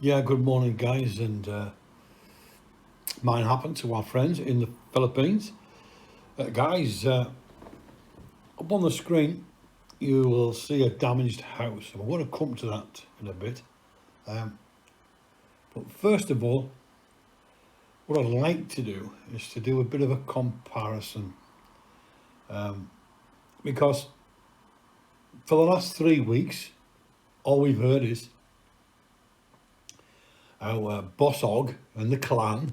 Yeah, good morning, guys. And mine happened to our friends in the Philippines. Guys, up on the screen, you will see a damaged house. I'm going to come to that in a bit. Um, but first of all, what I'd like to do is to do a bit of a comparison. Because for the last 3 weeks, all we've heard is how Bosshog and the clan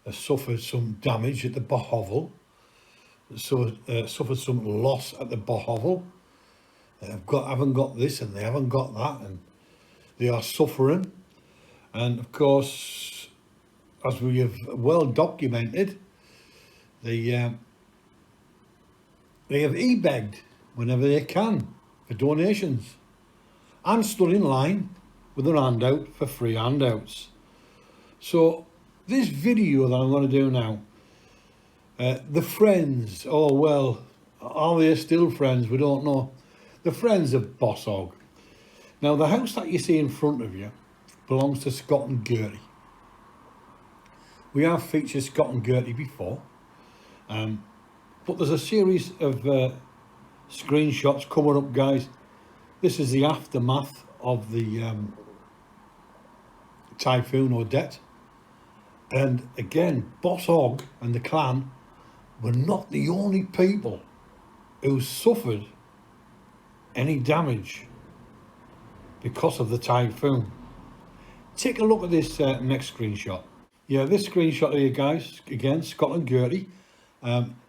has suffered some damage at the Bohovel, suffered some loss at the Bohovel. Haven't got this and they haven't got that, and they are suffering. And of course, as we have well documented, they they have e-begged whenever they can for donations and stood in line with their handout for free handouts. So this video that I'm going to do now, the friends, oh well, are they still friends? We don't know. The friends of Bosshog. Now, the house that you see in front of you belongs to Scott and Gertie. We have featured Scott and Gertie before, but there's a series of screenshots coming up, guys. This is the aftermath of the typhoon or debt. And again, Bosshog and the clan were not the only people who suffered any damage because of the typhoon. Take a look at this next screenshot. Yeah, this screenshot here, guys, again, Scott and Gertie.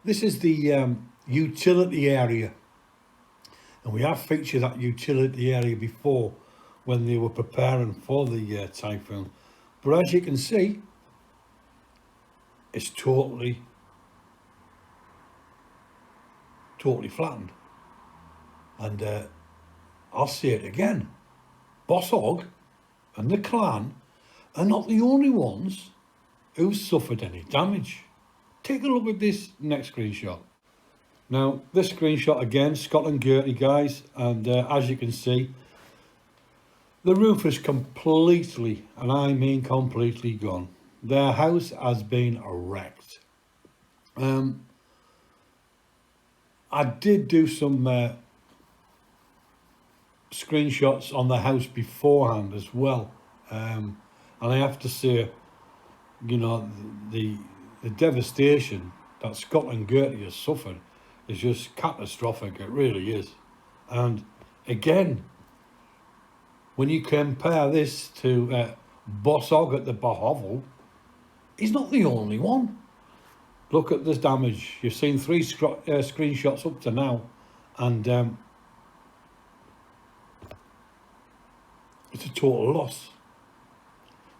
This is the utility area. And we have featured that utility area before when they were preparing for the typhoon. But as you can see, it's totally flattened. And I'll say it again. Bosshog and the clan are not the only ones who suffered any damage. Take a look at this next screenshot. Now, this screenshot again, Scott and Gertie, guys, and as you can see, the roof is completely, and I mean completely gone. Their house has been wrecked. I did do some screenshots on the house beforehand as well, and I have to say, you know, the devastation that Scott and Gertie has suffered is just catastrophic. It really is. And again, when you compare this to Bosshog at the Bohovel, he's not the only one. Look at this damage. You've seen three screenshots up to now, and it's a total loss.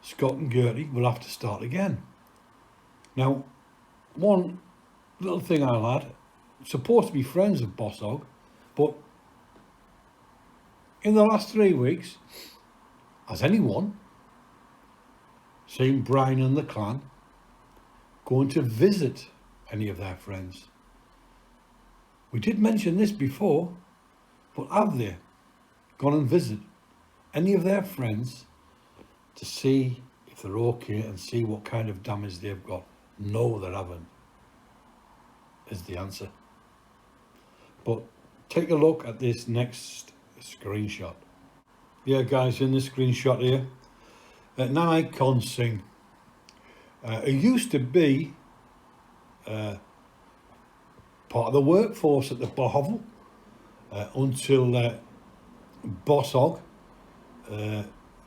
Scott and Gertie will have to start again. Now, one little thing I'll add, supposed to be friends of Bosshog, but in the last 3 weeks, has anyone seen Brian and the clan going to visit any of their friends? We did mention this before, but have they gone and visit any of their friends to see if they're okay and see what kind of damage they've got? No, they haven't, is the answer. But take a look at this next screenshot. Yeah, guys, in this screenshot here, Nanai Consing, who used to be part of the workforce at the Bohovel until Bosshog,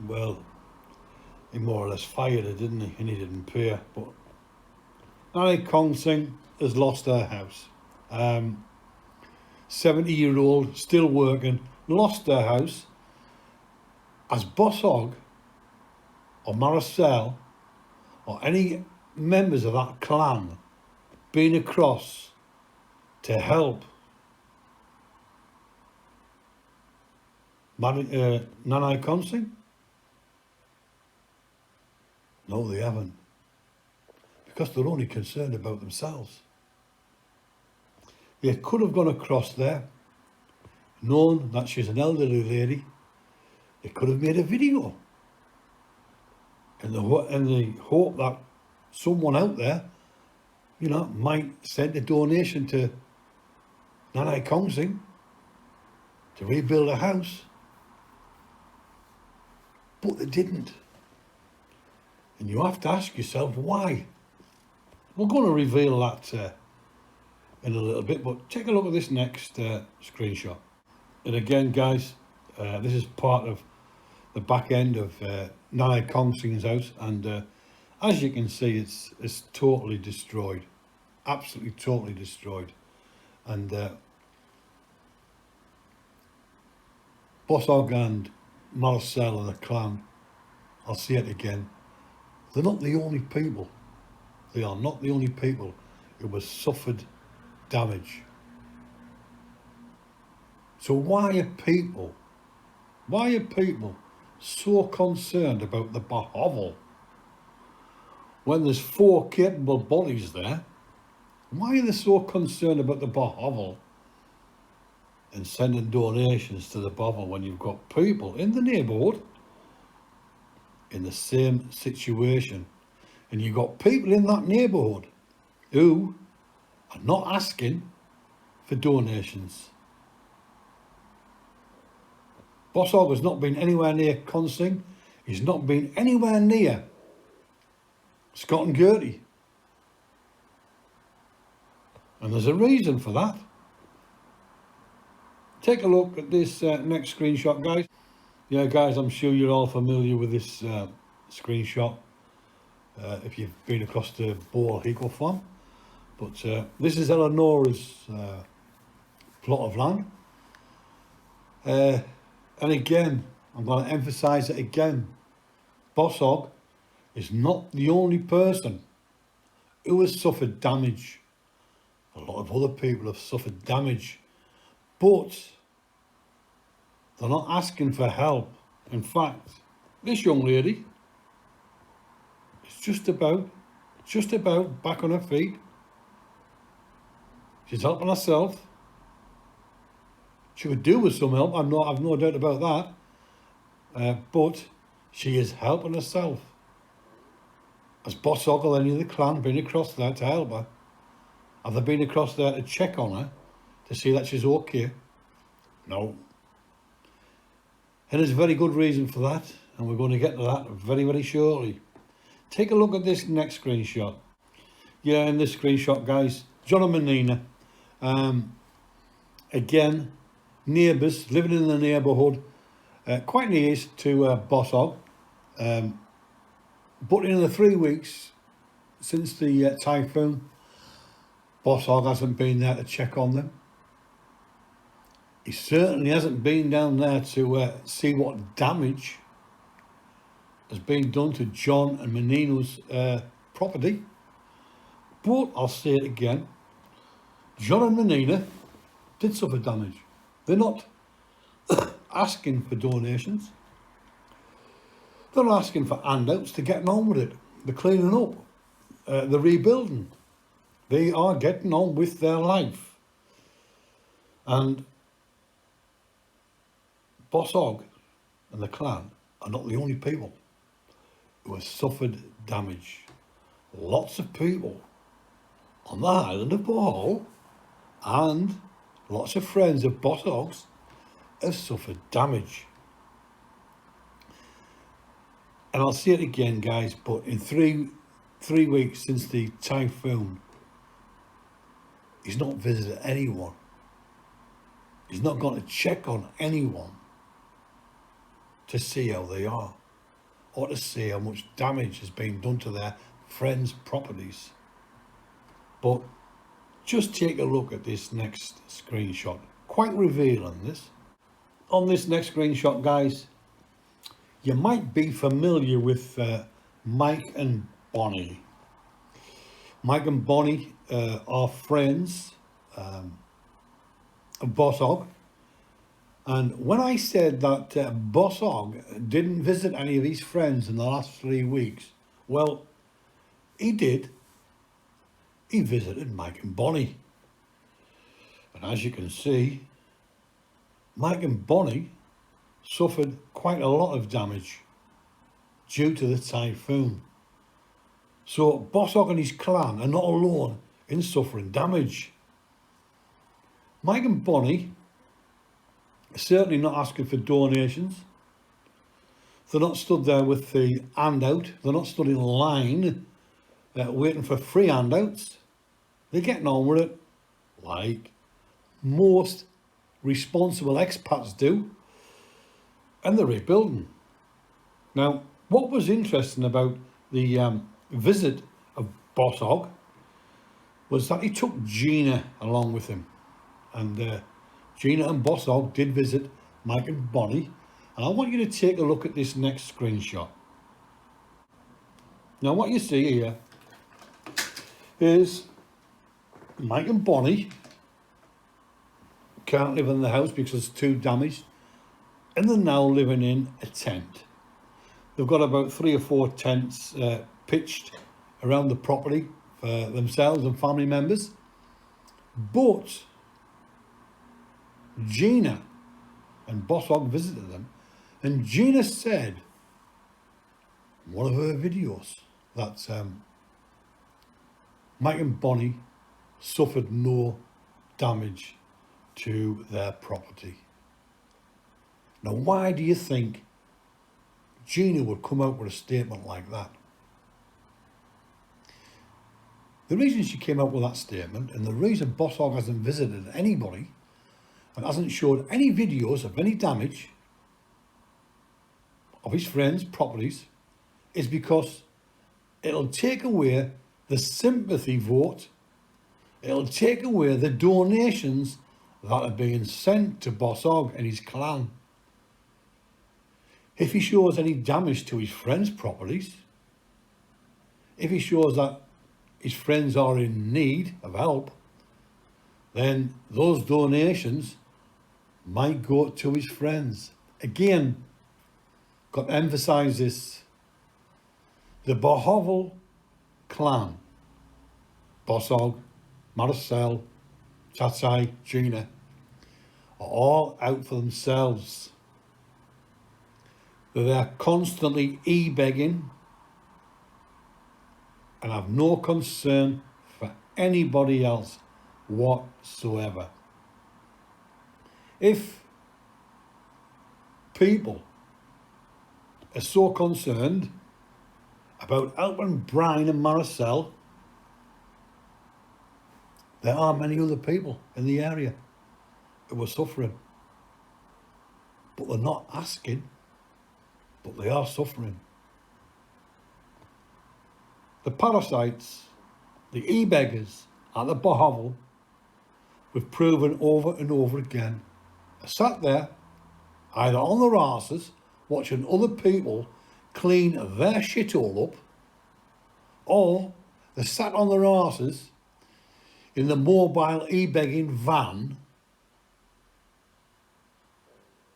well, he more or less fired her, didn't he? And he didn't pay her. But Nanai Consing has lost her house. 70-year-old, still working, lost her house. As Bosshog or Maricel or any members of that clan been across to help Nanai Consing? No, they haven't. Because they're only concerned about themselves. They could have gone across there, known that she's an elderly lady. They could have made a video in the hope that someone out there, you know, might send a donation to Nanai Kongsing to rebuild a house. But they didn't. And you have to ask yourself why. We're going to reveal that in a little bit, but take a look at this next screenshot. And again, guys, this is part of the back end of Nanai Kongsing's house, and as you can see, it's totally destroyed, absolutely totally destroyed. And Bosshog and Marcel and the clan, I'll say it again, they're not the only people. They are not the only people who have suffered damage. So why are people so concerned about the hovel when there's 4 capable bodies there? Why are they so concerned about the hovel and sending donations to the hovel when you've got people in the neighbourhood in the same situation, and you've got people in that neighbourhood who are not asking for donations? Bosshog has not been anywhere near Consing. He's not been anywhere near Scott and Gertie. And there's a reason for that. Take a look at this next screenshot, guys. Yeah, guys, I'm sure you're all familiar with this screenshot if you've been across the Boal Eco Farm. But this is Elenora's plot of land. And again, I'm going to emphasise it again. Bosshog is not the only person who has suffered damage. A lot of other people have suffered damage, but they're not asking for help. In fact, this young lady is just about back on her feet. She's helping herself. She could do with some help, I've no doubt about that. But she is helping herself. Has Bosshog or any of the clan been across there to help her? Have they been across there to check on her, to see that she's okay? No. And there's a very good reason for that, and we're going to get to that very, very shortly. Take a look at this next screenshot. Yeah, in this screenshot, guys, John and Menina, again, neighbours living in the neighbourhood, quite near to Bosshog. But in the 3 weeks since the typhoon, Bosshog hasn't been there to check on them. He certainly hasn't been down there to see what damage has been done to John and Menina's property. But I'll say it again, John and Menina did suffer damage. They're not asking for donations. They're asking for handouts to get on with it. They're cleaning up. They're rebuilding. They are getting on with their life. And Bosshog and the clan are not the only people who have suffered damage. Lots of people on the island of Boal and lots of friends of Bosshog's have suffered damage. And I'll say it again, guys, but in three weeks since the typhoon, he's not visited anyone. He's not gone to check on anyone to see how they are, or to see how much damage has been done to their friends' properties. But just take a look at this next screenshot. Quite revealing, this. On this next screenshot, guys, you might be familiar with Mike and Bonnie. Mike and Bonnie are friends of Bosshog. And when I said that Bosshog didn't visit any of his friends in the last 3 weeks, well, he did. He visited Mike and Bonnie. And as you can see, Mike and Bonnie suffered quite a lot of damage due to the typhoon. So Bosshog and his clan are not alone in suffering damage. Mike and Bonnie are certainly not asking for donations. They're not stood there with the handout. They're not stood in line waiting for free handouts. They're getting on with it like most responsible expats do, and they're rebuilding. Now, what was interesting about the visit of Bosshog was that he took Gina along with him, and Gina and Bosshog did visit Mike and Bonnie, and I want you to take a look at this next screenshot. Now, what you see here is Mike and Bonnie can't live in the house because it's too damaged, and they're now living in a tent. They've got about 3 or 4 tents pitched around the property for themselves and family members. But Gina and Bosshog visited them, and Gina said in one of her videos that Mike and Bonnie suffered no damage to their property. Now, why do you think Gina would come out with a statement like that? The reason she came out with that statement, and the reason Bosshog hasn't visited anybody and hasn't showed any videos of any damage of his friends' properties, is because it'll take away the sympathy vote. It'll take away the donations that are being sent to Bosshog and his clan. If he shows any damage to his friends' properties, if he shows that his friends are in need of help, then those donations might go to his friends. Again, got to emphasise this. The Bosshog clan, Bosshog, Marcel, Tatsai, Gina, are all out for themselves. They're constantly e-begging and have no concern for anybody else whatsoever. If people are so concerned about helping Brian and Marcel, there are many other people in the area who are suffering. But they're not asking, but they are suffering. The parasites, the e-beggars at the Bosshog, we've proven over and over again, are sat there either on their arses watching other people clean their shithole up, or they're sat on their arses in the mobile e-begging van,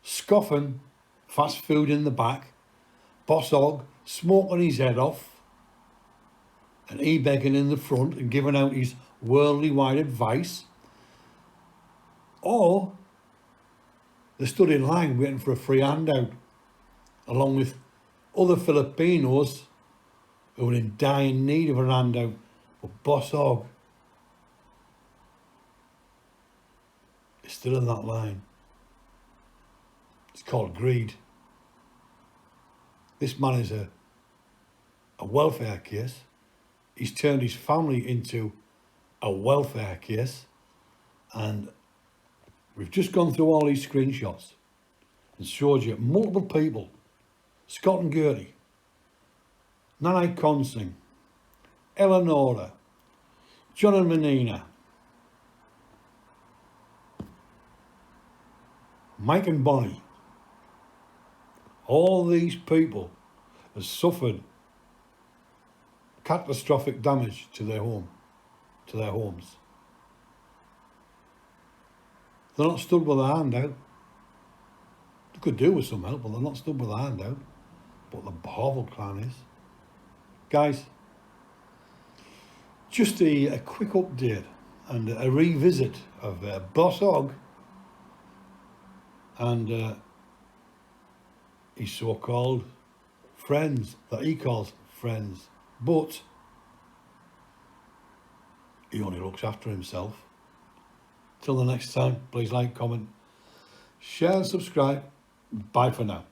scoffing fast food in the back, Bosshog smoking his head off, and e-begging in the front and giving out his worldly wide advice, or they stood in line waiting for a free handout, along with other Filipinos who were in dire need of a handout. But Bosshog is still in that line. It's called greed. This man is a welfare case. He's turned his family into a welfare case, and we've just gone through all these screenshots and showed you multiple people, Scott and Gertie, Nanai Constrains, Elenora, John and Menina, Mike and Bonnie. All these people have suffered catastrophic damage to their home, to their homes. They're not stood with a hand out. They could do with some help, but they're not stood with a hand out. But the Bosshog clan is. Guys, just a quick update and a revisit of Bosshog and his so-called friends that he calls friends, but he only looks after himself. Till the next time, please like, comment, share and subscribe. Bye for now.